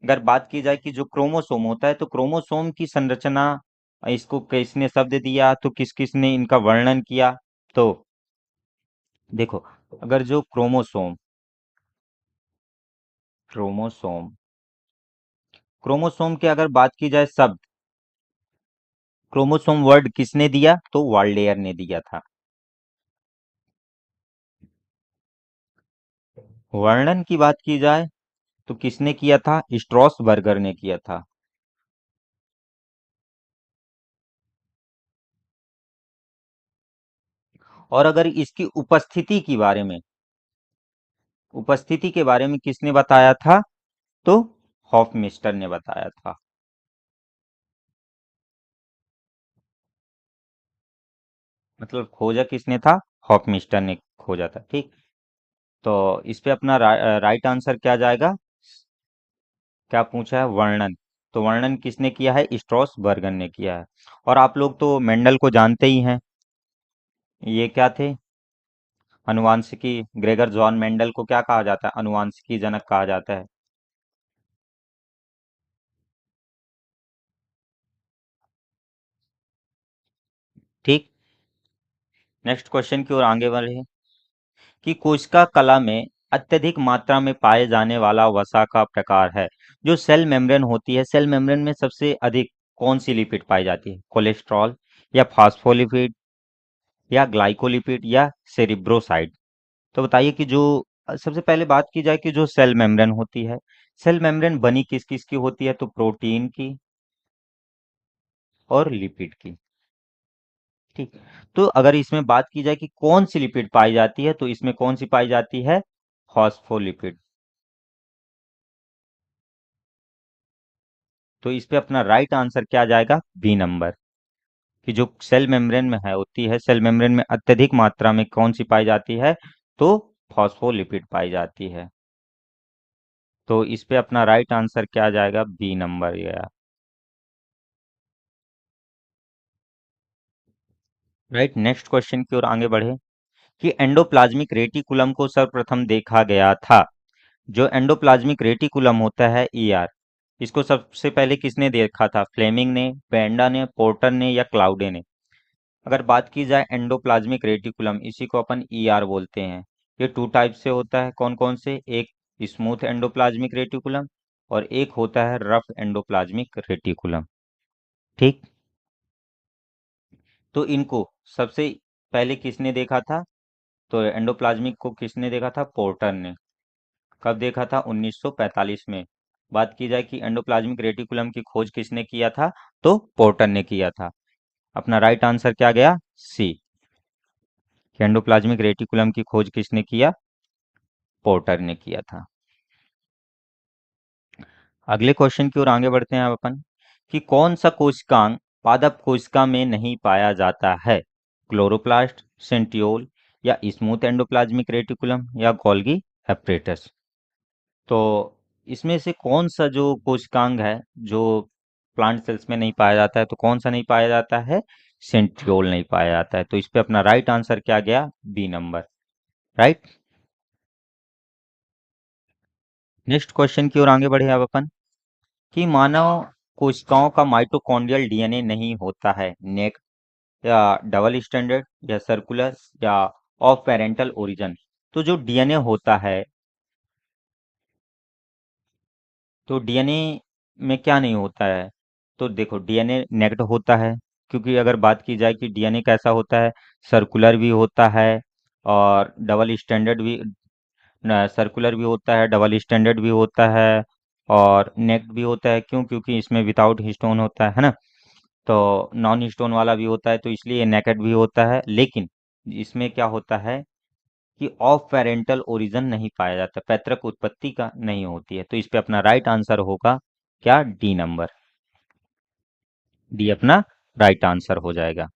अगर बात की जाए कि जो क्रोमोसोम होता है, तो क्रोमोसोम की संरचना, इसको किसने शब्द दिया? तो किस किस ने इनका वर्णन किया? तो देखो, अगर जो क्रोमोसोम क्रोमोसोम की अगर बात की जाए शब्द, क्रोमोसोम वर्ड किसने दिया? तो वाल्डेयर ने दिया था। वर्णन की बात की जाए तो किसने किया था? स्ट्रॉसबर्गर ने किया था। और अगर इसकी उपस्थिति के बारे में किसने बताया था? तो हॉफमिस्टर ने बताया था। मतलब खोजा किसने था? हॉफमिस्टर ने खोजा था। ठीक। तो इस पे अपना राइट आंसर क्या जाएगा? क्या पूछा है? वर्णन। तो वर्णन किसने किया है? स्ट्रॉसबर्गर ने किया है। और आप लोग तो मेंडल को जानते ही हैं। ये क्या थे? अनुवांशिकी, ग्रेगर जॉन मेंडल को क्या कहा जाता है? अनुवांशिकी जनक कहा जाता है। ठीक। नेक्स्ट क्वेश्चन की ओर आगे बढ़े कि कोशिका कला में अत्यधिक मात्रा में पाए जाने वाला वसा का प्रकार है। जो सेल मेम्ब्रेन होती है, सेल मेम्ब्रेन में सबसे अधिक कौन सी लिपिड पाई जाती है? कोलेस्ट्रॉल या फास्फोलिपिड या ग्लाइकोलिपिड या सेरिब्रोसाइड? तो बताइए कि जो सबसे पहले बात की जाए कि जो सेल मेम्ब्रेन होती है, सेल मेम्ब्रेन बनी किस किस की होती है? तो प्रोटीन की और लिपिड की। ठीक। तो अगर इसमें बात की जाए कि कौन सी लिपिड पाई जाती है, तो इसमें कौन सी पाई जाती है? फॉस्फोलिपिड। तो इस पे अपना राइट आंसर क्या आ जाएगा? B number. कि जो सेल मेम्ब्रेन में है होती है, सेल मेम्ब्रेन में अत्यधिक मात्रा में कौन सी पाई जाती है? तो फॉस्फोलिपिड पाई जाती है। तो इस पे अपना राइट आंसर क्या आ जाएगा? बी नंबर गया। राइट। नेक्स्ट क्वेश्चन की ओर आगे बढ़े कि एंडोप्लाज्मिक रेटिकुलम को सर्वप्रथम देखा गया था। जो एंडोप्लाज्मिक रेटिकुलम होता है, ईआर, इसको सबसे पहले किसने देखा था? फ्लेमिंग ने, बेंडा ने, पोर्टर ने या क्लाउडे ने? अगर बात की जाए एंडोप्लाज्मिक रेटिकुलम, इसी को अपन ईआर बोलते हैं। ये टू टाइप से होता है। कौन कौन से? एक स्मूथ एंडोप्लाज्मिक रेटिकुलम और एक होता है रफ एंडोप्लाज्मिक रेटिकुलम। ठीक। तो इनको सबसे पहले किसने देखा था? तो एंडोप्लाज्मिक को किसने देखा था? पोर्टर ने। कब देखा था? 1945 में। बात की जाए कि एंडोप्लाज्मिक रेटिकुलम की खोज किसने किया था? तो पोर्टर ने किया था। अपना राइट आंसर क्या गया? सी। एंडोप्लाज्मिक रेटिकुलम की खोज किसने किया? पोर्टर ने किया था। अगले क्वेश्चन की ओर आगे बढ़ते हैं अब अपन कि कौन सा कोशिकांग पादप कोशिका में नहीं पाया जाता है? क्लोरोप्लास्ट, सेंट्रियोल या स्मूथ एंडोप्लाज्मिक रेटिकुलम या गोल्गी एप्रेटस? तो इसमें से कौन सा जो कोशिकांग है जो प्लांट सेल्स में नहीं पाया जाता है, तो कौन सा नहीं पाया जाता है? सेंट्रियोल नहीं पाया जाता है। तो इस पे अपना राइट आंसर क्या गया? B number. Right. Next question की ओर आगे बढ़े अब अपन कि मानव कोशिकाओं का माइटोकॉन्ड्रियल डीएनए नहीं होता है। नेक या डबल स्टैंडर्ड या सर्कुलर या ऑफ पेरेंटल ओरिजिन? तो जो डीएनए होता है, तो डीएनए में क्या नहीं होता है? तो देखो, डीएनए नेक्ड होता है। क्योंकि अगर बात की जाए कि डीएनए कैसा होता है, सर्कुलर भी होता है और डबल स्टैंडर्ड भी, सर्कुलर भी होता है, डबल स्टैंडर्ड भी होता है और नेक्ड भी होता है। क्यों? क्योंकि इसमें विदाउट हिस्टोन होता है ना। तो नॉन हिस्टोन वाला भी होता है, तो इसलिए नेकेड भी होता है। लेकिन इसमें क्या होता है कि ऑफ पेरेंटल ओरिजिन नहीं पाया जाता, पैतृक उत्पत्ति का नहीं होती है। तो इस पे अपना राइट आंसर होगा क्या? D number. डी अपना राइट आंसर हो जाएगा।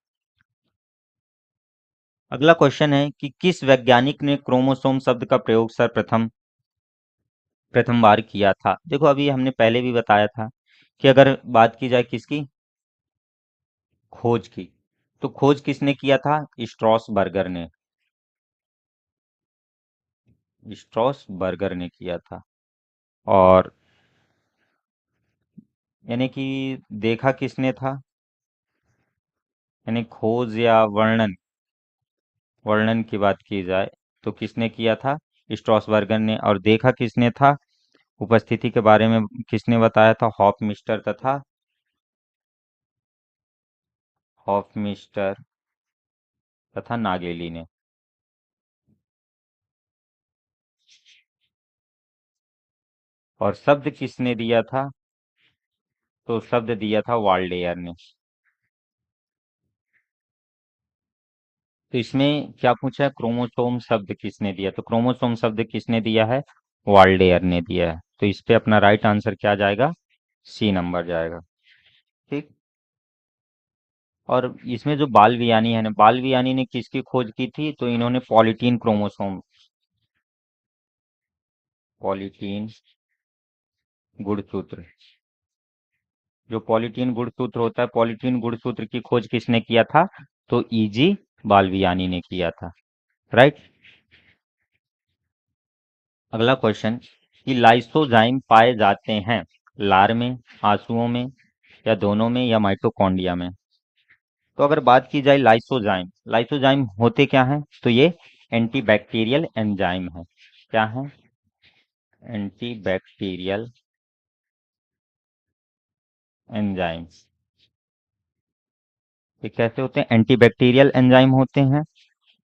अगला क्वेश्चन है कि किस वैज्ञानिक ने क्रोमोसोम शब्द का प्रयोग सर्वप्रथम प्रथम बार किया था? देखो, अभी हमने पहले भी बताया था कि अगर बात की जाए किसकी खोज की, तो खोज किसने किया था? स्ट्रॉस बर्गर ने। स्ट्रॉस बर्गर ने किया था। और यानी कि देखा किसने था? यानी खोज या वर्णन, वर्णन की बात की जाए तो किसने किया था? स्ट्रॉसबर्गर ने। और देखा किसने था? उपस्थिति के बारे में किसने बताया था? हॉफमिस्टर तथा हॉफमिस्टर तथा नागेली ने। और शब्द किसने दिया था? तो शब्द दिया था वाल्डेयर ने। तो इसमें क्या पूछा है? क्रोमोसोम शब्द किसने दिया? तो क्रोमोसोम शब्द किसने दिया है? वाल्डेयर ने दिया है। तो इस पे अपना राइट आंसर क्या जाएगा? सी नंबर जाएगा। ठीक। और इसमें जो बाल वियानी है ना, बाल वियानी ने किसकी खोज की थी? तो इन्होंने पॉलीटीन क्रोमोसोम, पॉलीटीन गुणसूत्र, जो पॉलीटीन गुणसूत्र होता है, पॉलीटीन गुणसूत्र की खोज किसने किया था? तो ईजी बालवियानी ने किया था। राइट। अगला क्वेश्चन कि लाइसोजाइम पाए जाते हैं लार में, आंसुओं में, या दोनों में, या माइटोकॉन्ड्रिया में। तो अगर बात की जाए लाइसोजाइम, लाइसोजाइम होते क्या हैं? तो ये एंटीबैक्टीरियल एंजाइम है। क्या है? Antibacterial enzyme. ये कैसे होते हैं? एंटीबैक्टीरियल एंजाइम होते हैं।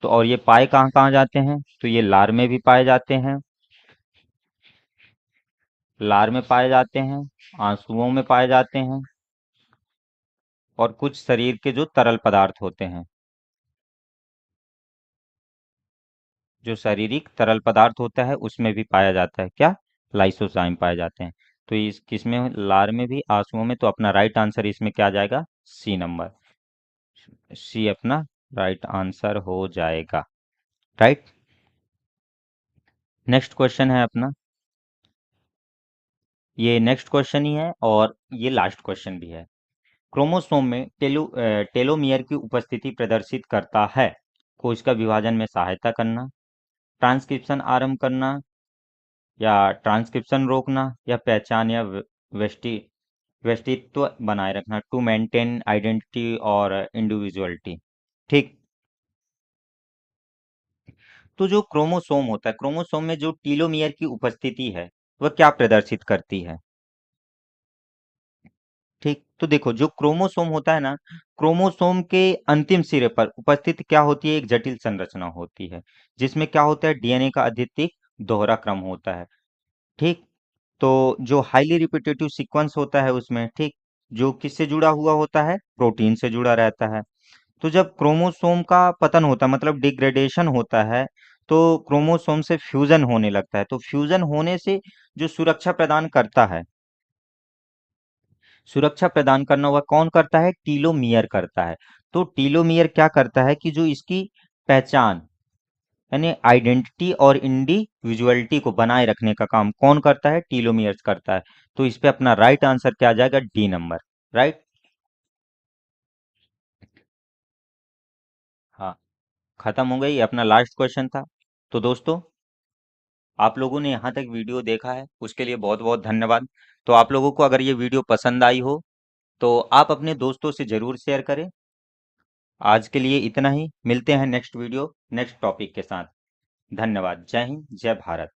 तो और ये पाए कहाँ कहाँ जाते हैं? तो ये लार में भी पाए जाते हैं, लार में पाए जाते हैं, आंसुओं में पाए जाते हैं, और कुछ शरीर के जो तरल पदार्थ होते हैं, जो शारीरिक तरल पदार्थ होता है उसमें भी पाया जाता है। क्या? लाइसोजाइम पाए जाते हैं। तो इस किसमें? लार में भी, आंसुओं में। तो अपना राइट आंसर इसमें क्या आ जाएगा? C number. सी अपना राइट आंसर हो जाएगा। राइट। नेक्स्ट क्वेश्चन है अपना, ये नेक्स्ट क्वेश्चन ही है और ये लास्ट क्वेश्चन भी है। क्रोमोसोम में टेलोमियर की उपस्थिति प्रदर्शित करता है। कोशिका विभाजन में सहायता करना, ट्रांसक्रिप्शन आरंभ करना, या ट्रांसक्रिप्शन रोकना, या पहचान या व्यष्टि व्यष्टित्व बनाए रखना, टू मेंटेन आइडेंटिटी और इंडिविजुअलिटी। ठीक। तो जो क्रोमोसोम होता है, क्रोमोसोम में जो टीलोमियर की उपस्थिति है वह क्या प्रदर्शित करती है? ठीक। तो देखो, जो क्रोमोसोम होता है ना, क्रोमोसोम के अंतिम सिरे पर उपस्थित क्या होती है? एक जटिल संरचना होती है, जिसमें क्या होता है? डीएनए का अद्वितीय दोहरा क्रम होता है। ठीक। तो जो हाईली रिपीटेटिव सीक्वेंस होता है उसमें, ठीक, जो किससे जुड़ा हुआ होता है? प्रोटीन से जुड़ा रहता है। तो जब क्रोमोसोम का पतन होता है, मतलब डिग्रेडेशन होता है, तो क्रोमोसोम से फ्यूजन होने लगता है। तो फ्यूजन होने से जो सुरक्षा प्रदान करता है, सुरक्षा प्रदान करना वह कौन करता है? टीलोमियर करता है। तो टीलोमियर क्या करता है कि जो इसकी पहचान, यानी आइडेंटिटी और इंडिविजुअलिटी को बनाए रखने का काम कौन करता है? टीलोमियर्स करता है। तो इस पे अपना राइट आंसर क्या आ जाएगा? D number. राइट। हाँ, खत्म हो गई, ये अपना लास्ट क्वेश्चन था। तो दोस्तों, आप लोगों ने यहाँ तक वीडियो देखा है उसके लिए बहुत बहुत धन्यवाद। तो आप लोगों को अगर ये वीडियो पसंद आई हो तो आप अपने दोस्तों से जरूर शेयर करें। आज के लिए इतना ही, मिलते हैं नेक्स्ट वीडियो नेक्स्ट टॉपिक के साथ। धन्यवाद। जय हिंद, जय भारत।